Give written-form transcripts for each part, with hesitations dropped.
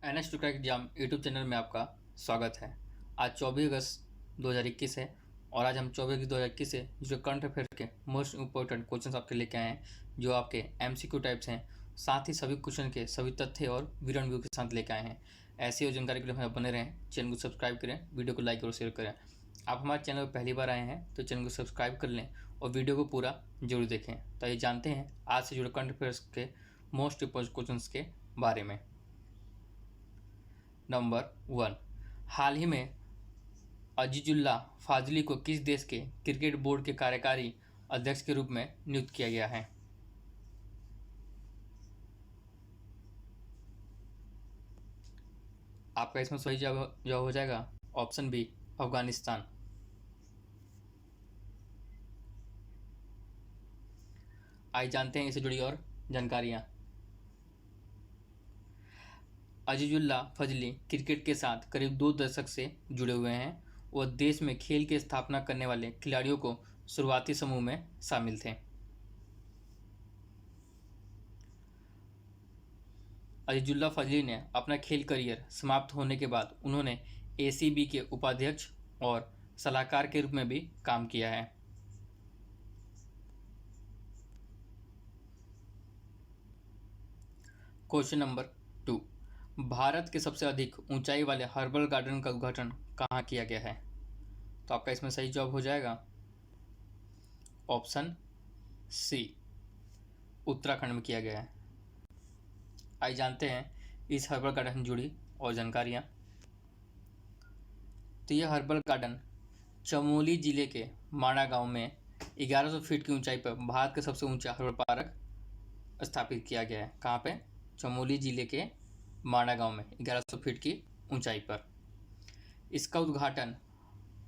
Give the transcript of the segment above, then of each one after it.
NS to crack exam YouTube channel में आपका स्वागत है। आज 24 अगस्त 2021 है और आज हम 24 अगस्त 2021 से जो करंट अफेयर के मोस्ट इंपॉर्टेंट क्वेश्चंस आपके लेके आए हैं, जो आपके MCQ टाइप्स हैं। साथ ही सभी क्वेश्चन के सभी तथ्य और विवरण व्यू के साथ लेके आए हैं। ऐसी और जानकारी के लिए हमें बने रहें, चैनल को सब्सक्राइब करें, वीडियो को लाइक और शेयर करें। आप हमारे चैनल पर पहली बार आए हैं तो चैनल को सब्सक्राइब कर लें और वीडियो को पूरा जरूर देखें। तो ये जानते हैं आज से जुड़े करंट अफेयर्स के मोस्ट इंपॉर्टेंट क्वेश्चंस के बारे में। नंबर 1, हाल ही में अजीजुल्लाह फाजली को किस देश के क्रिकेट बोर्ड के कार्यकारी अध्यक्ष के रूप में नियुक्त किया गया है? आपका इसमें सही जवाब हो जाएगा ऑप्शन बी, अफगानिस्तान। आइए जानते हैं इससे जुड़ी और जानकारियां। अजीजुल्लाह फजली क्रिकेट के साथ करीब 2 दशक से जुड़े हुए हैं। वह देश में खेल की स्थापना करने वाले खिलाड़ियों को शुरुआती समूह में शामिल थे। अजीजुल्लाह फजली ने अपना खेल करियर समाप्त होने के बाद उन्होंने ACB के उपाध्यक्ष और सलाहकार के रूप में भी काम किया है। क्वेश्चन नंबर 2, भारत के सबसे अधिक ऊंचाई वाले हर्बल गार्डन का उद्घाटन कहाँ किया गया है? तो आपका इसमें सही जवाब हो जाएगा ऑप्शन सी, उत्तराखंड में किया गया है। आइए जानते हैं इस हर्बल गार्डन से जुड़ी और जानकारियाँ। तो यह हर्बल गार्डन चमोली जिले के माणा गांव में 1100 फीट की ऊंचाई पर भारत का सबसे ऊंचा हर्बल पार्क स्थापित किया गया है। कहाँ पे? चमोली जिले के माणा गांव में 1100 फीट की ऊंचाई पर। इसका उद्घाटन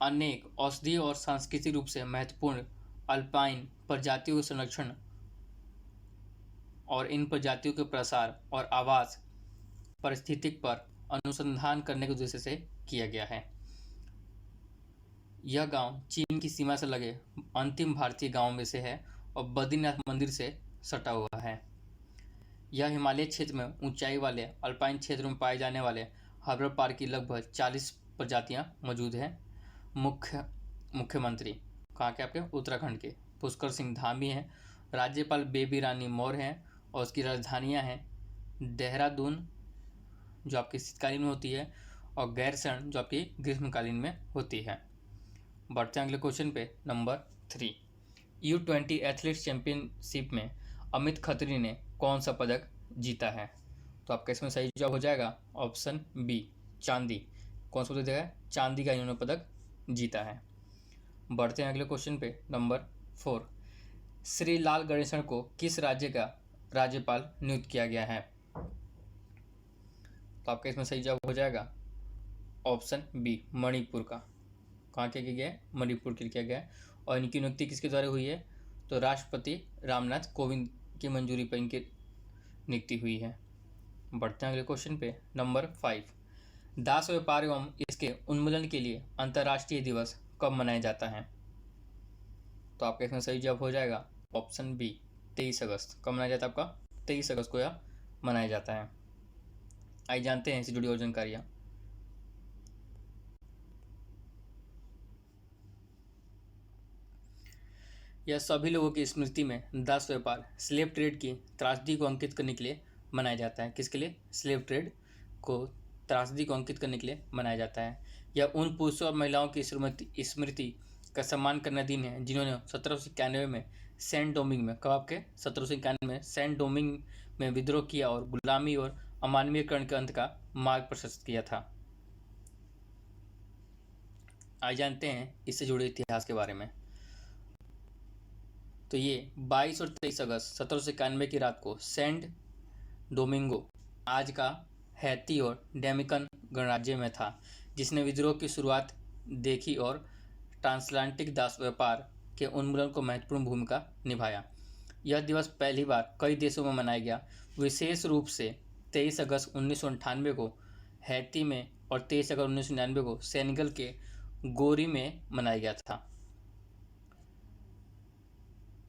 अनेक औषधीय और सांस्कृतिक रूप से महत्वपूर्ण अल्पाइन प्रजातियों के संरक्षण और इन प्रजातियों के प्रसार और आवास पारिस्थितिक पर अनुसंधान करने के उद्देश्य से किया गया है। यह गांव चीन की सीमा से लगे अंतिम भारतीय गांव में से है और बद्रीनाथ मंदिर से सटा हुआ है। यह हिमालय क्षेत्र में ऊंचाई वाले अल्पाइन क्षेत्र में पाए जाने वाले हर्बल पार्क की लगभग 40 प्रजातियां मौजूद हैं। मुख्यमंत्री कहाँ के? आपके उत्तराखंड के पुष्कर सिंह धामी हैं। राज्यपाल बेबी रानी मौर्य हैं और उसकी राजधानियां हैं देहरादून जो आपकी शीतकालीन में होती है और गैरसैंण जो आपकी ग्रीष्मकालीन में होती है। बढ़ते हैं अगले क्वेश्चन पे। नंबर 3, U20 एथलीट्स चैंपियनशिप में अमित खत्री ने कौन सा पदक जीता है? तो आपका इसमें सही जवाब हो जाएगा ऑप्शन बी, चांदी। कौन सा पदक है? चांदी का इन्होंने पदक जीता है। बढ़ते हैं अगले क्वेश्चन पे। नंबर 4, श्री लाल गणेशन को किस राज्य का राज्यपाल नियुक्त किया गया है? तो आपका इसमें सही जवाब हो जाएगा ऑप्शन बी, मणिपुर का। कहाँ किया गया है? मणिपुर के लिए किया गया है। और इनकी नियुक्ति किसके द्वारा हुई है? तो राष्ट्रपति रामनाथ कोविंद की मंजूरी पर इनकी नियुक्ति हुई है। बढ़ते हैं अगले क्वेश्चन पे। नंबर 5, दास व्यापार एवं इसके उन्मूलन के लिए अंतर्राष्ट्रीय दिवस कब मनाया जाता है? तो आपका इसमें सही जवाब हो जाएगा ऑप्शन बी, 23 अगस्त। कब मनाया जाता है? आपका 23 अगस्त को यह मनाया जाता है। आइए जानते हैं इससे जुड़ी और जानकारियाँ। यह सभी लोगों की स्मृति में दास व्यापार स्लेव ट्रेड की त्रासदी को अंकित करने के लिए मनाया जाता है। किसके लिए? स्लेव ट्रेड को त्रासदी को अंकित करने के लिए मनाया जाता है। यह उन पुरुषों और महिलाओं की स्मृति का सम्मान करने दिन है जिन्होंने 1791 में सेंट डोमिंग में, कब आपके 1791 में सेंट डोमिंग में विद्रोह किया और गुलामी और अमानवीयकरण के अंत का मार्ग प्रशस्त किया था। आइए जानते हैं इससे जुड़े इतिहास के बारे में। तो ये 22 और 23 अगस्त 1791 की रात को सेंट डोमिंगो आज का हैती और डोमिनिकन गणराज्य में था, जिसने विद्रोह की शुरुआत देखी और ट्रांसलांटिक दास व्यापार के उन्मूलन को महत्वपूर्ण भूमिका निभाया। यह दिवस पहली बार कई देशों में मनाया गया। विशेष रूप से 23 अगस्त 1998 को हैती में और 23 अगस्त 1999 को सेनेगल के गोरी में मनाया गया था।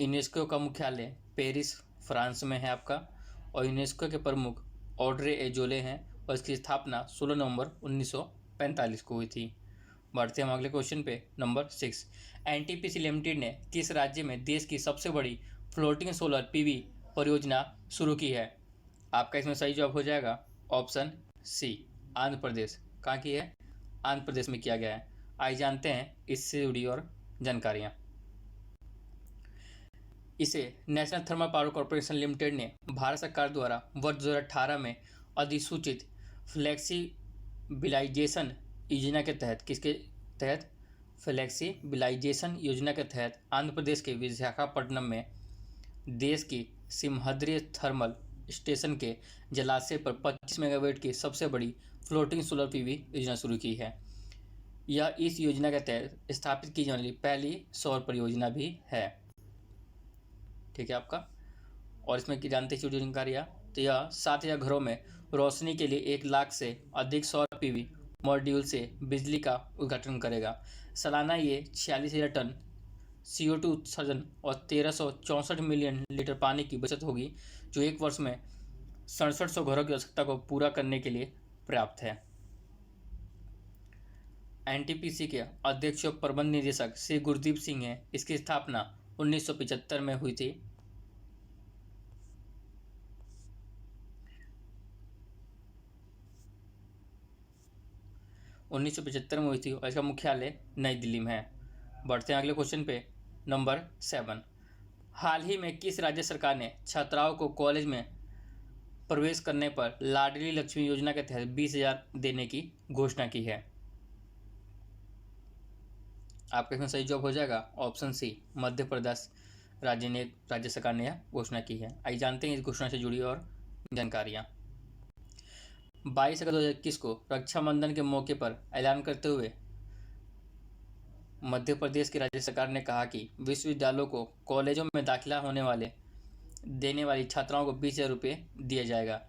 यूनेस्को का मुख्यालय पेरिस, फ्रांस में है आपका, और यूनेस्को के प्रमुख ऑड्रे एजोले हैं और इसकी स्थापना 16 नवंबर 1945 को हुई थी। बढ़ते हम अगले क्वेश्चन पे। नंबर 6, एनटीपीसी लिमिटेड ने किस राज्य में देश की सबसे बड़ी फ्लोटिंग सोलर पीवी परियोजना शुरू की है? आपका इसमें सही जवाब हो जाएगा ऑप्शन सी, आंध्र प्रदेश। कहाँ की है? आंध्र प्रदेश में किया गया है। आइए जानते हैं इससे जुड़ी और जानकारियाँ। इसे national thermal power corporation limited ने भारत सरकार द्वारा वर्ष 2018 में अधिसूचित फ्लेक्सिबिलाइजेशन योजना के तहत, किसके तहत? फ्लेक्सिबिलाइजेशन योजना के तहत आंध्र प्रदेश के विशाखापट्टनम में देश की सिमहद्री थर्मल स्टेशन के जलाशय पर 25 मेगावाट की सबसे बड़ी फ्लोटिंग सोलर पीवी योजना शुरू की है। यह इस योजना के तहत स्थापित की जाने वाली पहली सौर परियोजना भी है। ठीक है आपका। और इसमें की जानते हैं जानकारियाँ, तो यह 7,000 घरों में रोशनी के लिए 1 लाख से अधिक सौर पीवी मॉड्यूल से बिजली का उद्घाटन करेगा। सालाना ये 46,000 टन CO2 उत्सर्जन और 1364 मिलियन लीटर पानी की बचत होगी, जो एक वर्ष में 6700 घरों की आवश्यकता को पूरा करने के लिए पर्याप्त है। एनटीपीसी के अध्यक्ष और प्रबंध निदेशक श्री गुरदीप सिंह हैं। इसकी स्थापना 1975 में हुई थी। और इसका मुख्यालय नई दिल्ली में है। बढ़ते हैं अगले क्वेश्चन पे। नंबर 7, हाल ही में किस राज्य सरकार ने छात्राओं को कॉलेज में प्रवेश करने पर लाडली लक्ष्मी योजना के तहत 20,000 देने की घोषणा की है? आपका इसमें सही जवाब हो जाएगा ऑप्शन सी, मध्य प्रदेश राज्य सरकार ने यह घोषणा की है। आइए जानते हैं इस घोषणा से जुड़ी और जानकारियाँ। 22 अगस्त 2021 को रक्षाबंधन के मौके पर ऐलान करते हुए मध्य प्रदेश की राज्य सरकार ने कहा कि विश्वविद्यालयों को कॉलेजों में दाखिला देने वाली छात्राओं को 20,000 रुपये दिया जाएगा।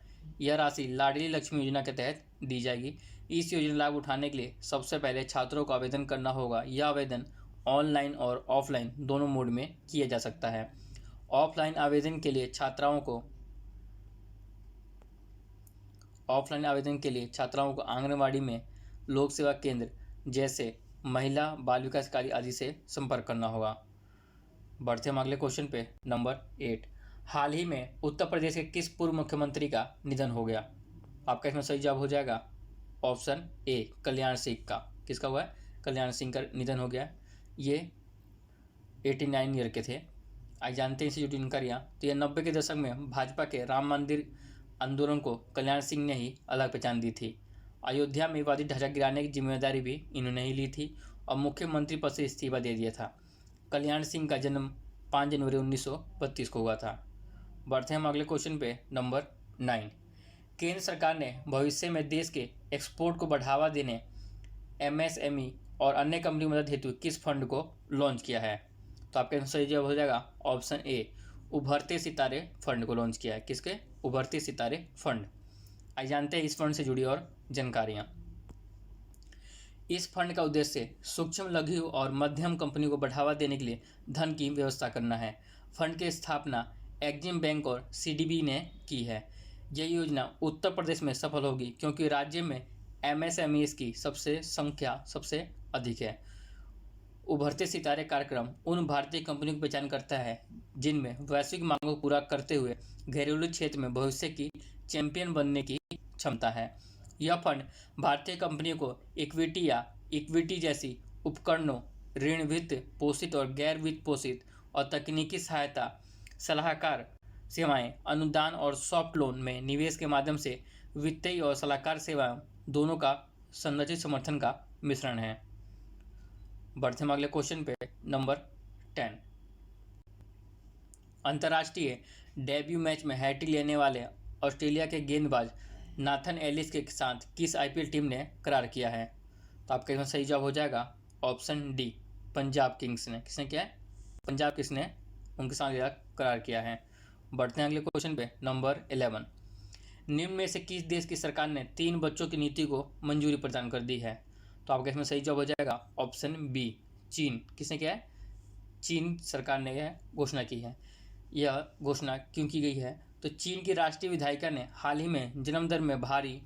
यह राशि लाडली लक्ष्मी योजना के तहत दी जाएगी। इस योजना लाभ उठाने के लिए सबसे पहले छात्रों को आवेदन करना होगा। यह आवेदन ऑनलाइन और ऑफलाइन दोनों मोड में किया जा सकता है। ऑफलाइन आवेदन के लिए छात्राओं को आंगनबाड़ी में, लोक सेवा केंद्र जैसे महिला बाल विकास कार्य आदि से संपर्क करना होगा। बढ़ते हम अगले क्वेश्चन पे। नंबर 8, हाल ही में उत्तर प्रदेश के किस पूर्व मुख्यमंत्री का निधन हो गया? आपका इसमें सही जवाब हो जाएगा ऑप्शन ए, कल्याण सिंह का। किसका हुआ है? कल्याण सिंह का निधन हो गया। ये 89 ईयर के थे। आज जानते हैं इसी जुड़ी जानकारियाँ। तो यह 90 के दशक में भाजपा के राम मंदिर आंदोलन को कल्याण सिंह ने ही अलग पहचान दी थी। अयोध्या में विवादी ढांचा गिराने की जिम्मेदारी भी इन्होंने ही ली थी और मुख्यमंत्री पद से इस्तीफा दे दिया था। कल्याण सिंह का जन्म 5 जनवरी 1932 को हुआ था। बढ़ते हैं हम अगले क्वेश्चन पे। नंबर 9, केंद्र सरकार ने भविष्य में देश के एक्सपोर्ट को बढ़ावा देने MSME और अन्य कंपनी मदद हेतु किस फंड को लॉन्च किया है? तो आपका सही जवाब हो जाएगा ऑप्शन ए, उभरते सितारे फंड को लॉन्च किया है। किसके? उभरते सितारे फंड। आइए जानते हैं इस फंड से जुड़ी और जानकारियाँ। इस फंड का उद्देश्य सूक्ष्म, लघु और मध्यम कंपनी को बढ़ावा देने के लिए धन की व्यवस्था करना है। फंड की स्थापना एग्जिम बैंक और CDB ने की है। यह योजना उत्तर प्रदेश में सफल होगी क्योंकि राज्य में MSMEs की संख्या सबसे अधिक है। उभरते सितारे कार्यक्रम उन भारतीय कंपनियों की पहचान करता है जिनमें वैश्विक मांगों को पूरा करते हुए घरेलू क्षेत्र में भविष्य की चैंपियन बनने की क्षमता है। यह फंड भारतीय कंपनियों को इक्विटी या इक्विटी जैसी उपकरणों, ऋण वित्त पोषित और गैर वित्त पोषित और तकनीकी सहायता, सलाहकार सेवाएं, अनुदान और सॉफ्ट लोन में निवेश के माध्यम से वित्तीय और सलाहकार सेवाएं दोनों का संरचित समर्थन का मिश्रण है। बढ़ते हम अगले क्वेश्चन पे। नंबर 10, अंतर्राष्ट्रीय डेब्यू मैच में हैट्रिक लेने वाले ऑस्ट्रेलिया के गेंदबाज नाथन एलिस के साथ किस IPL टीम ने करार किया है? तो आपका इसमें सही जवाब हो जाएगा ऑप्शन डी, पंजाब किंग्स ने। किसने किया है? पंजाब किंग्स ने उनके साथ करार किया है। बढ़ते हैं अगले क्वेश्चन पे। नंबर 11, निम्न में से किस देश की सरकार ने 3 बच्चों की नीति को मंजूरी प्रदान कर दी है? तो आपका इसमें सही जवाब हो जाएगा ऑप्शन बी, चीन। किसने किया है? चीन सरकार ने यह घोषणा की है। यह घोषणा क्यों की गई है? तो चीन की राष्ट्रीय विधायिका ने हाल ही में जन्म दर में भारी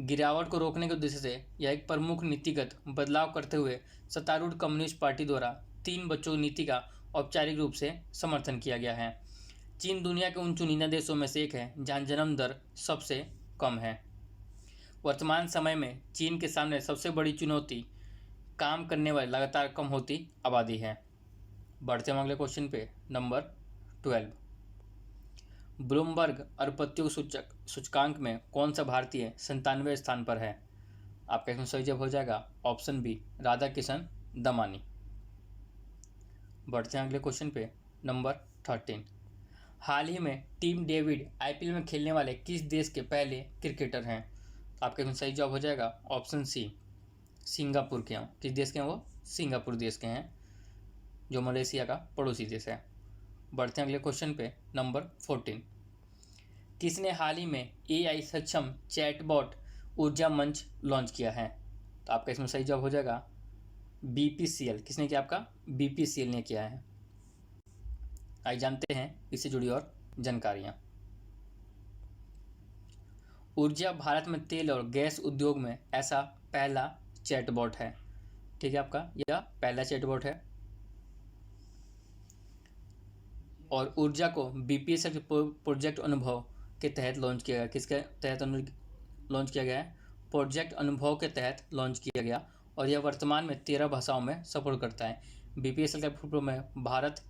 गिरावट को रोकने के उद्देश्य से यह एक प्रमुख नीतिगत बदलाव करते हुए सत्तारूढ़ कम्युनिस्ट पार्टी द्वारा 3 बच्चों नीति का औपचारिक रूप से समर्थन किया गया है। चीन दुनिया के उन चुनिंदा देशों में से एक है जहां जन्म दर सबसे कम है। वर्तमान समय में चीन के सामने सबसे बड़ी चुनौती काम करने वाली लगातार कम होती आबादी है। बढ़ते हम अगले क्वेश्चन पे, नंबर 12। ब्लूमबर्ग अरबपतियों सूचकांक में कौन सा भारतीय 97वें स्थान पर है? आपका इसमें सही जवाब हो जाएगा ऑप्शन बी, राधा किशन दमानी। बढ़ते हैं अगले क्वेश्चन पे, नंबर 13। हाल ही में टीम डेविड आईपीएल में खेलने वाले किस देश के पहले क्रिकेटर हैं? आपका इसमें सही जवाब हो जाएगा ऑप्शन सी, सिंगापुर के हैं। किस देश के हैं वो? सिंगापुर देश के हैं, जो मलेशिया का पड़ोसी देश है। बढ़ते हैं अगले क्वेश्चन पे, नंबर 14। किसने हाल ही में एआई सक्षम चैटबॉट ऊर्जा मंच लॉन्च किया है? तो आपका इसमें सही जवाब हो जाएगा बीपीसीएल। किसने किया? आपका बीपीसीएल ने किया है। आइए जानते हैं इससे जुड़ी और जानकारियां। ऊर्जा भारत में तेल और गैस उद्योग में ऐसा पहला चैटबॉट है। ठीक है, आपका यह पहला चैटबॉट है और ऊर्जा को बीपीएसएल प्रोजेक्ट अनुभव के तहत लॉन्च किया गया। किसके तहत लॉन्च किया गया है? प्रोजेक्ट अनुभव के तहत लॉन्च किया गया और यह वर्तमान में 13 भाषाओं में सपोर्ट करता है। बीपीएसएल का फुल फॉर्म में भारत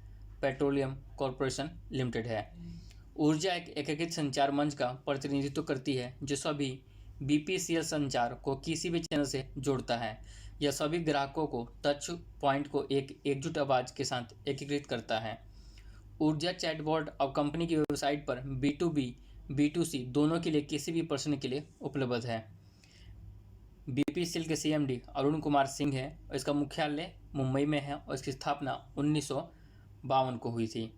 पेट्रोलियम कॉरपोरेशन लिमिटेड है। ऊर्जा एक एकीकृत संचार मंच का प्रतिनिधित्व करती है जो सभी बीपीसीएल संचार को किसी भी चैनल से जोड़ता है। यह सभी ग्राहकों को टच पॉइंट को एक एकजुट आवाज़ के साथ एकीकृत करता है। ऊर्जा चैटबॉट अब कंपनी की वेबसाइट पर B2B, B2C दोनों के लिए किसी भी प्रश्न के लिए उपलब्ध है। बीपीसीएल के CMD अरुण कुमार सिंह है और इसका मुख्यालय मुंबई में है और इसकी स्थापना 1952 को हुई थी।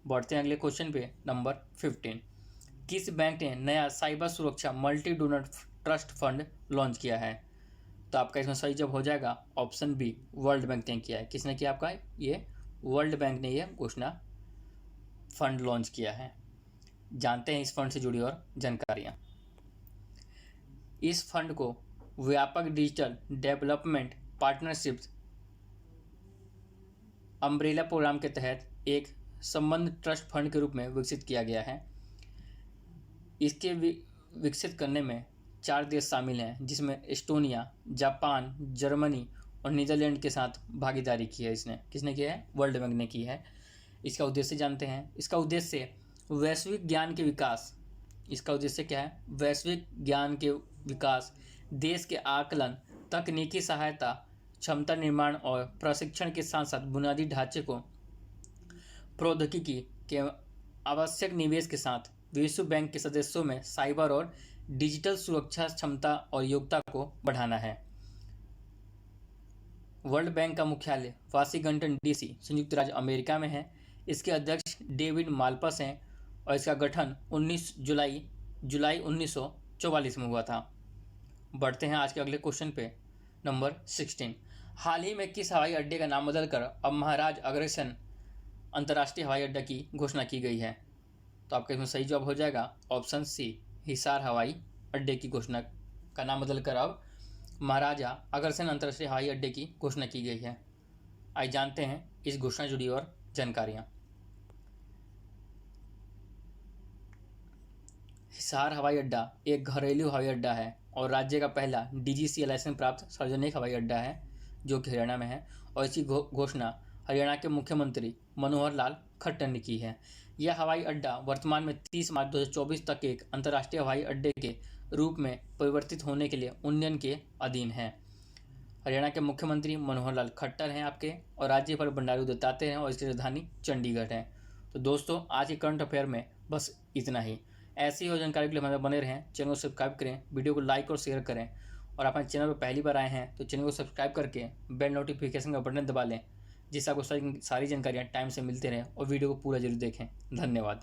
बढ़ते हैं अगले क्वेश्चन पे, नंबर 15। किस बैंक ने नया साइबर सुरक्षा multi donor trust fund launch किया है? तो आपका इसमें सही जवाब हो जाएगा ऑप्शन बी, वर्ल्ड बैंक ने किया है। किसने किया? आपका ये वर्ल्ड बैंक ने यह घोषणा फंड लॉन्च किया है। जानते हैं इस फंड से जुड़ी और जानकारियां। इस फंड को व्यापक digital development partnership umbrella programme के तहत एक संबंध ट्रस्ट फंड के रूप में विकसित किया गया है। इसके विकसित करने में 4 देश शामिल हैं जिसमें एस्टोनिया, जापान, जर्मनी और नीदरलैंड के साथ भागीदारी की है। इसने किसने किया है? वर्ल्ड बैंक ने की है। इसका उद्देश्य जानते हैं। इसका उद्देश्य वैश्विक ज्ञान के विकास। इसका उद्देश्य क्या है? वैश्विक ज्ञान के विकास, देश के आकलन, तकनीकी सहायता, क्षमता निर्माण और प्रशिक्षण के साथ साथ बुनियादी ढांचे को प्रौद्योगिकी के आवश्यक निवेश के साथ विश्व बैंक के सदस्यों में साइबर और डिजिटल सुरक्षा क्षमता और योग्यता को बढ़ाना है। वर्ल्ड बैंक का मुख्यालय वाशिंगटन DC, संयुक्त राज्य अमेरिका में है। इसके अध्यक्ष डेविड माल्पस हैं और इसका गठन 19 जुलाई 1944 में हुआ था। बढ़ते हैं आज के अगले क्वेश्चन पे, नंबर 16। हाल ही में किस हवाई अड्डे का नाम बदलकर अब महाराज अग्रसेन अंतर्राष्ट्रीय हवाई अड्डा की घोषणा की गई है? तो आपका इसमें सही जवाब हो जाएगा ऑप्शन सी, हिसार हवाई अड्डे की घोषणा का नाम बदलकर अब महाराजा अग्रसेन अंतर्राष्ट्रीय हवाई अड्डे की घोषणा की गई है। आइए जानते हैं इस घोषणा जुड़ी और जानकारियां। हिसार हवाई अड्डा एक घरेलू हवाई अड्डा है और राज्य का पहला DGCA लाइसेंस प्राप्त सार्वजनिक हवाई अड्डा है जो कि हरियाणा में है और इसकी घोषणा हरियाणा के मुख्यमंत्री मनोहर लाल खट्टर ने की है। यह हवाई अड्डा वर्तमान में 30 मार्च 2024 तक एक अंतर्राष्ट्रीय हवाई अड्डे के रूप में परिवर्तित होने के लिए उन्नयन के अधीन है। हरियाणा के मुख्यमंत्री मनोहर लाल खट्टर हैं आपके और राज्यपाल बंडारू दत्तात्रेय हैं और इसकी राजधानी चंडीगढ़ है। तो दोस्तों, आज के करंट अफेयर में बस इतना ही। ऐसी और जानकारी के लिए हमारे बने रहें। चैनल को सब्सक्राइब करें, वीडियो को लाइक और शेयर करें और आप हमारे चैनल पर पहली बार आए हैं तो चैनल को सब्सक्राइब करके बेल नोटिफिकेशन का बटन दबा लें जिससे आपको सारी जानकारियाँ टाइम से मिलते रहें और वीडियो को पूरा जरूर देखें। धन्यवाद।